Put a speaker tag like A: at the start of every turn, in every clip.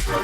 A: Hi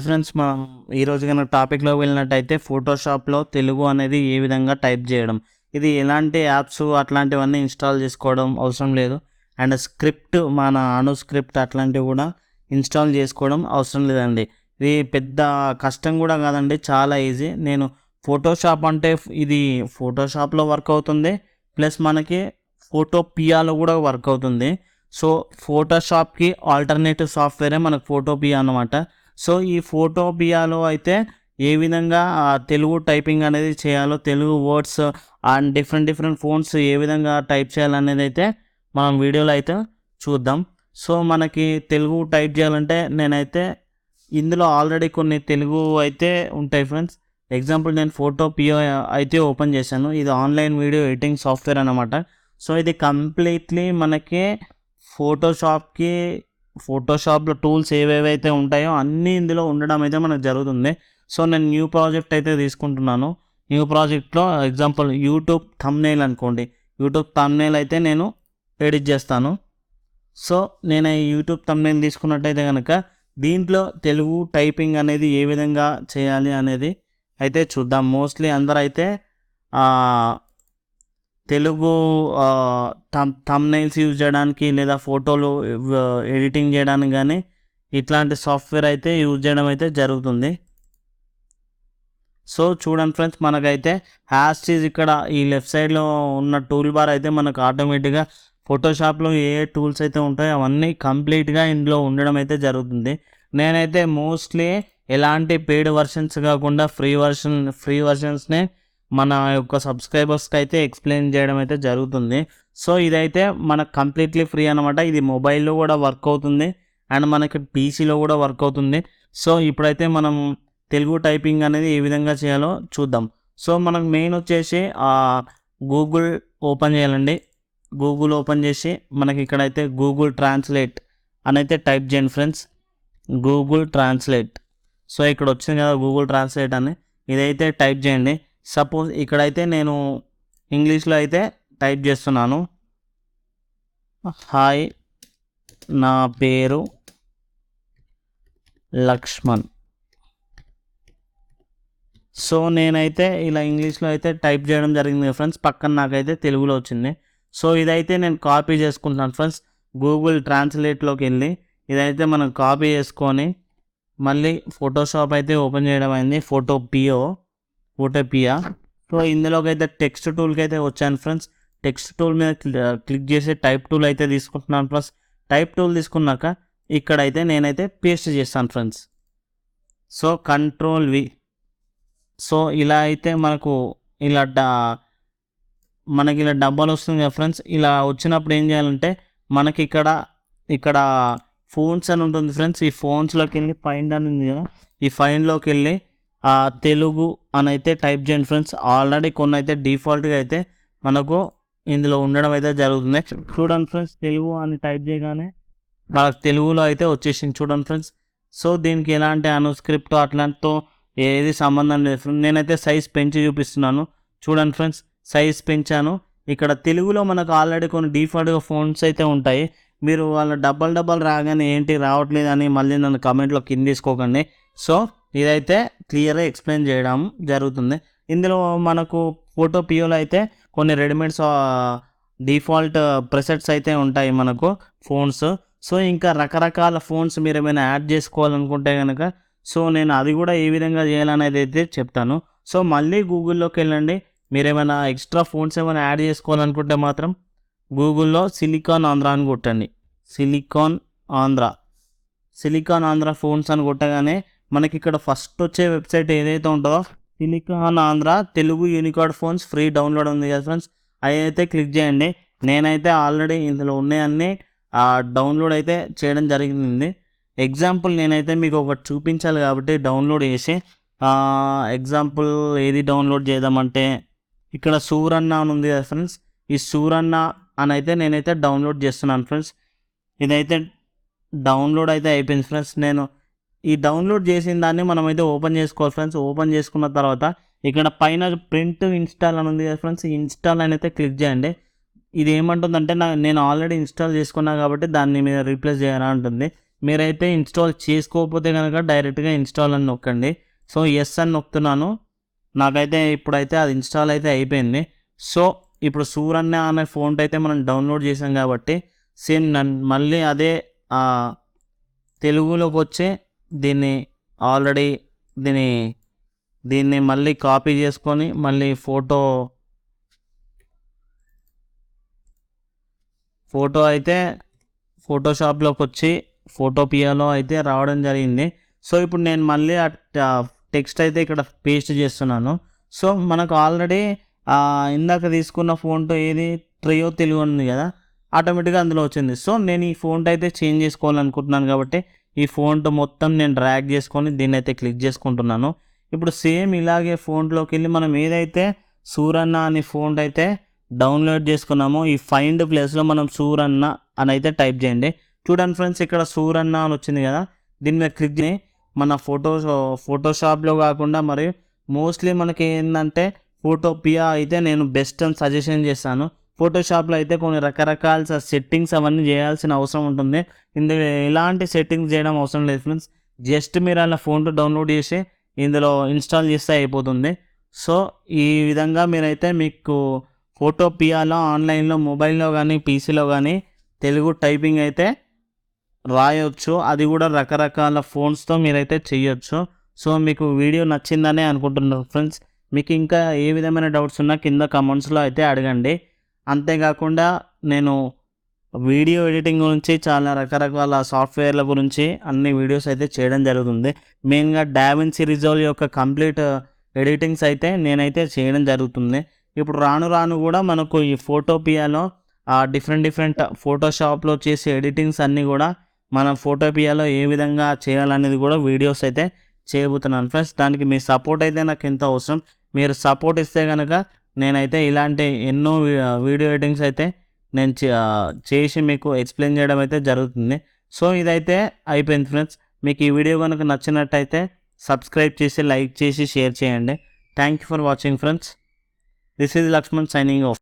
A: friends, మనం ఈరోజు కనుక టాపిక్లో వెళ్ళినట్టయితే ఫోటోషాప్లో తెలుగు అనేది ఏ విధంగా టైప్ చేయడం. ఇది ఎలాంటి యాప్స్ అట్లాంటివన్నీ ఇన్స్టాల్ చేసుకోవడం అవసరం లేదు. అండ్ స్క్రిప్ట్, మన స్క్రిప్ట్ అట్లాంటివి కూడా ఇన్స్టాల్ చేసుకోవడం అవసరం లేదండి. ఇది పెద్ద కష్టం కూడా కాదండి, చాలా ఈజీ. నేను ఫోటోషాప్ అంటే ఇది ఫోటోషాప్లో వర్క్ అవుతుంది, ప్లస్ మనకి ఫోటో పియాలో కూడా వర్క్ అవుతుంది. సో ఫోటోషాప్కి ఆల్టర్నేటివ్ సాఫ్ట్వేరే మనకు ఫోటో పియా అన్నమాట. సో ఈ ఫోటో పియాలో అయితే ఏ విధంగా తెలుగు టైపింగ్ అనేది చేయాలో, Telugu words and different phones ఏ విధంగా టైప్ చేయాలనేది అయితే మనం వీడియోలో అయితే చూద్దాం. సో మనకి తెలుగు టైప్ చేయాలంటే నేనైతే ఇందులో ఆల్రెడీ కొన్ని తెలుగు అయితే ఉంటాయి ఫ్రెండ్స్. ఎగ్జాంపుల్ నేను ఫోటో పియో అయితే ఓపెన్ చేశాను. ఇది ఆన్లైన్ వీడియో ఎడిటింగ్ సాఫ్ట్వేర్ అన్నమాట. సో ఇది కంప్లీట్లీ మనకి ఫోటోషాప్లో టూల్స్ ఏవేవైతే ఉంటాయో అన్నీ ఇందులో ఉండడం అయితే మనకు జరుగుతుంది. సో నేను న్యూ ప్రాజెక్ట్ అయితే తీసుకుంటున్నాను. న్యూ ప్రాజెక్ట్లో ఎగ్జాంపుల్ యూట్యూబ్ థంబ్నెయిల్ అనుకోండి. యూట్యూబ్ థంబ్నెయిల్ అయితే నేను ఎడిట్ చేస్తాను. సో నేను ఈ యూట్యూబ్ థంబ్నెయిల్ తీసుకున్నట్టయితే కనుక దీంట్లో తెలుగు టైపింగ్ అనేది ఏ విధంగా చేయాలి అనేది అయితే చూద్దాం. మోస్ట్లీ అందరూ అయితే తెలుగు థంబ్నెయిల్స్ యూజ్ చేయడానికి లేదా ఫోటోలు ఎడిటింగ్ చేయడానికి కానీ ఇట్లాంటి సాఫ్ట్వేర్ అయితే యూజ్ చేయడం అయితే జరుగుతుంది. సో చూడండి ఫ్రెండ్స్, మనకైతే హ్యాష్ ఇక్కడ ఈ లెఫ్ట్ సైడ్లో ఉన్న టూల్ బార్ అయితే మనకు ఆటోమేటిక్గా ఫోటోషాప్లో ఏ టూల్స్ అయితే ఉంటాయో అవన్నీ కంప్లీట్గా ఇందులో ఉండడం అయితే జరుగుతుంది. నేనైతే మోస్ట్లీ ఎలాంటి పెయిడ్ వర్షన్స్ కాకుండా ఫ్రీ వర్షన్స్నే మన యొక్క సబ్స్క్రైబర్స్కి అయితే ఎక్స్ప్లెయిన్ చేయడం అయితే జరుగుతుంది. సో ఇదైతే మనకు కంప్లీట్లీ ఫ్రీ అనమాట. ఇది మొబైల్లో కూడా వర్క్ అవుతుంది అండ్ మనకి పీసీలో కూడా వర్క్ అవుతుంది. సో ఇప్పుడైతే మనం తెలుగు టైపింగ్ అనేది ఏ విధంగా చేయాలో చూద్దాం. సో మనకు మెయిన్ వచ్చేసి గూగుల్ ఓపెన్ చేయాలండి. గూగుల్ ఓపెన్ చేసి మనకి ఇక్కడైతే గూగుల్ ట్రాన్స్లేట్ అని అయితే టైప్ చేయండి ఫ్రెండ్స్. Google translate. సో ఇక్కడ వచ్చింది కదా గూగుల్ ట్రాన్స్లేట్ అని, ఇదైతే టైప్ చేయండి. సపోజ్ ఇక్కడైతే నేను ఇంగ్లీష్లో అయితే టైప్ చేస్తున్నాను. హాయ్, నా పేరు లక్ష్మణ్. సో నేనైతే ఇలా ఇంగ్లీష్లో అయితే టైప్ చేయడం జరిగింది ఫ్రెండ్స్. పక్కన నాకైతే తెలుగులో వచ్చింది. సో ఇదైతే నేను కాపీ చేసుకుంటున్నాను ఫ్రెండ్స్. గూగుల్ ట్రాన్స్లేట్లోకి వెళ్ళి ఇదైతే మనం కాపీ చేసుకొని మళ్ళీ ఫోటోషాప్ అయితే ఓపెన్ చేయడం అయింది. ఫోటో పియా. సో ఇందులోకి అయితే టెక్స్ట్ టూల్కి అయితే వచ్చాను ఫ్రెండ్స్. టెక్స్ట్ టూల్ మీద క్లిక్ చేసి టైప్ టూల్ అయితే తీసుకుంటున్నాను ఫ్రెండ్స్. టైప్ టూల్ తీసుకున్నాక ఇక్కడైతే నేనైతే పేస్ట్ చేస్తాను ఫ్రెండ్స్. So Ctrl+V. సో ఇలా అయితే మనకి ఇలా డబ్బాలు వస్తుంది కదా ఫ్రెండ్స్. ఇలా వచ్చినప్పుడు ఏం చేయాలంటే మనకి ఇక్కడ ఫోన్స్ అని ఉంటుంది ఫ్రెండ్స్. ఈ ఫోన్స్లోకి వెళ్ళి ఫైండ్ అని ఉంది కదా, ఈ ఫైండ్లోకి వెళ్ళి తెలుగు అని అయితే టైప్ చేయండి ఫ్రెండ్స్. ఆల్రెడీ కొన్ని అయితే డిఫాల్ట్గా అయితే మనకు ఇందులో ఉండడం అయితే జరుగుతుంది. చూడండి ఫ్రెండ్స్, తెలుగు అని టైప్ చేయగానే మనకు తెలుగులో అయితే వచ్చేసింది చూడండి ఫ్రెండ్స్. సో దీనికి ఎలాంటి స్క్రిప్ట్ అట్లాంటితో ఏది సంబంధం లేదు ఫ్రెండ్స్. నేనైతే సైజ్ పెంచి చూపిస్తున్నాను. చూడండి ఫ్రెండ్స్, సైజ్ పెంచాను. ఇక్కడ తెలుగులో మనకు ఆల్రెడీ కొన్ని డిఫాల్ట్గా ఫోన్స్ అయితే ఉంటాయి. మీరు వాళ్ళ డబ్బల్ రాగానే ఏంటి రావట్లేదు అని మళ్ళీ నన్ను కమెంట్లో కింద తీసుకోకండి. సో ఇదైతే క్లియర్గా ఎక్స్ప్లెయిన్ చేయడం జరుగుతుంది. ఇందులో మనకు ఫోటో పియోలో అయితే కొన్ని రెడీమేడ్స్ డిఫాల్ట్ ప్రెసెట్స్ అయితే ఉంటాయి మనకు ఫోన్స్. సో ఇంకా రకరకాల ఫోన్స్ మీరు ఏమైనా యాడ్ చేసుకోవాలనుకుంటే కనుక సో నేను అది కూడా ఏ విధంగా చేయాలనేది అయితే చెప్తాను. సో మళ్ళీ గూగుల్లోకి వెళ్ళండి. మీరు ఏమైనా ఎక్స్ట్రా ఫోన్స్ ఏమైనా యాడ్ చేసుకోవాలనుకుంటే మాత్రం గూగుల్లో సిలికాన్ ఆంధ్ర అని కొట్టండి. సిలికాన్ ఆంధ్ర ఫోన్స్ అని కొట్టగానే మనకి ఇక్కడ ఫస్ట్ వచ్చే వెబ్సైట్ ఏదైతే ఉంటుందో silicon Andhra Telugu Unicode phones free download ఉంది కదా ఫ్రెండ్స్, అవి అయితే క్లిక్ చేయండి. నేనైతే ఆల్రెడీ ఇందులో ఉన్నాయన్నీ డౌన్లోడ్ అయితే చేయడం జరిగింది. ఎగ్జాంపుల్ నేనైతే మీకు ఒకటి చూపించాలి కాబట్టి డౌన్లోడ్ చేసి ఎగ్జాంపుల్ ఏది డౌన్లోడ్ చేద్దామంటే ఇక్కడ సూరన్న అని ఉంది కదా ఫ్రెండ్స్. ఈ సూరన్న అని అయితే నేనైతే డౌన్లోడ్ చేస్తున్నాను ఫ్రెండ్స్. ఇదైతే డౌన్లోడ్ అయితే అయిపోయింది ఫ్రెండ్స్. నేను ఈ డౌన్లోడ్ చేసిన దాన్ని మనమైతే ఓపెన్ చేసుకోవాలి ఫ్రెండ్స్. ఓపెన్ చేసుకున్న తర్వాత ఇక్కడ పైన ప్రింట్ ఇన్స్టాల్ అని ఉంది కదా ఫ్రెండ్స్, ఈ ఇన్స్టాల్ అని అయితే క్లిక్ చేయండి. ఇది ఏమంటుందంటే నేను ఆల్రెడీ ఇన్స్టాల్ చేసుకున్నా కాబట్టి దాన్ని మీద రీప్లేస్ చేయాలా ఉంటుంది. మీరైతే ఇన్స్టాల్ చేసుకోకపోతే కనుక డైరెక్ట్గా ఇన్స్టాల్ అని నొక్కండి. సో ఎస్ అని నొక్కుతున్నాను. నాకైతే ఇప్పుడైతే అది ఇన్స్టాల్ అయితే అయిపోయింది. సో ఇప్పుడు సూరన్న అనే ఫోన్ అయితే మనం డౌన్లోడ్ చేసాం కాబట్టి సేమ్ మళ్ళీ అదే తెలుగులోకి వచ్చి దీన్ని ఆల్రెడీ దీన్ని మళ్ళీ కాపీ చేసుకొని మళ్ళీ ఫోటో అయితే ఫోటోషాప్లోకి వచ్చి ఫోటో పియాలో అయితే రావడం జరిగింది. సో ఇప్పుడు నేను మళ్ళీ ఆ టెక్స్ట్ అయితే ఇక్కడ పేస్ట్ చేస్తున్నాను. సో మనకు ఆల్రెడీ ఇందాక తీసుకున్న ఫోన్తో ఏది ట్రియో తెలుగు ఉంది కదా, ఆటోమేటిక్గా అందులో వచ్చింది. సో నేను ఈ ఫోన్తో అయితే చేంజ్ చేసుకోవాలనుకుంటున్నాను కాబట్టి ఈ ఫోన్తో మొత్తం నేను డ్రాగ్ చేసుకొని దీన్ని అయితే క్లిక్ చేసుకుంటున్నాను. ఇప్పుడు సేమ్ ఇలాగే ఫోన్లోకి వెళ్ళి మనం ఏదైతే సూరన్న అనే ఫోన్ అయితే డౌన్లోడ్ చేసుకున్నామో ఈ ఫైండ్ ప్లేస్లో మనం సూరన్న అని అయితే టైప్ చేయండి. చూడండి ఫ్రెండ్స్, ఇక్కడ సూరన్న అని వచ్చింది కదా, దీని మీద క్లిక్ చేసి మన ఫోటోషాప్లో కాకుండా మరియు మోస్ట్లీ మనకి ఏంటంటే ఫోటో పియా అయితే నేను బెస్ట్ అని సజెషన్ చేస్తాను. ఫోటోషాప్లో అయితే కొన్ని రకరకాల సెట్టింగ్స్ అవన్నీ చేయాల్సిన అవసరం ఉంటుంది. ఇందులో ఎలాంటి సెట్టింగ్స్ చేయడం అవసరం లేదు ఫ్రెండ్స్. జస్ట్ మీరు అలా ఫోన్తో డౌన్లోడ్ చేసి ఇందులో ఇన్స్టాల్ చేస్తే అయిపోతుంది. సో ఈ విధంగా మీరైతే మీకు ఫోటో పియాలో ఆన్లైన్లో మొబైల్లో కానీ పీసీలో కానీ తెలుగు టైపింగ్ అయితే రాయొచ్చు. అది కూడా రకరకాల ఫోన్స్తో మీరైతే చేయొచ్చు. సో మీకు వీడియో నచ్చిందనే అనుకుంటున్నాను ఫ్రెండ్స్. మీకు ఇంకా ఏ విధమైన డౌట్స్ ఉన్నా కింద కమెంట్స్లో అయితే అడగండి. అంతేకాకుండా నేను వీడియో ఎడిటింగ్ గురించి చాలా రకరకాల సాఫ్ట్వేర్ల గురించి అన్ని వీడియోస్ అయితే చేయడం జరుగుతుంది. మెయిన్గా davinci resolve యొక్క కంప్లీట్ ఎడిటింగ్స్ అయితే నేనైతే చేయడం జరుగుతుంది. ఇప్పుడు రాను రాను కూడా మనకు ఈ ఫోటో పియాలో డిఫరెంట్ ఫోటోషాప్లో చేసే ఎడిటింగ్స్ అన్నీ కూడా మన ఫోటో పియాలో ఏ విధంగా చేయాలనేది కూడా వీడియోస్ అయితే చేయబోతున్నాను ఫ్రెండ్స్. దానికి మీ సపోర్ట్ అయితే నాకు ఎంతో అవసరం. మీరు సపోర్ట్ ఇస్తే కనుక నేనైతే ఇలాంటి ఎన్నో వీడియో ఎడిటింగ్స్ అయితే నేను చేసి మీకు ఎక్స్ప్లెయిన్ చేయడం అయితే జరుగుతుంది. సో ఇదైతే అయిపోయింది ఫ్రెండ్స్. మీకు ఈ వీడియో కనుక నచ్చినట్టయితే సబ్స్క్రైబ్ చేసి లైక్ చేసి షేర్ చేయండి. Thank you for watching friends. This is Lakshman signing of.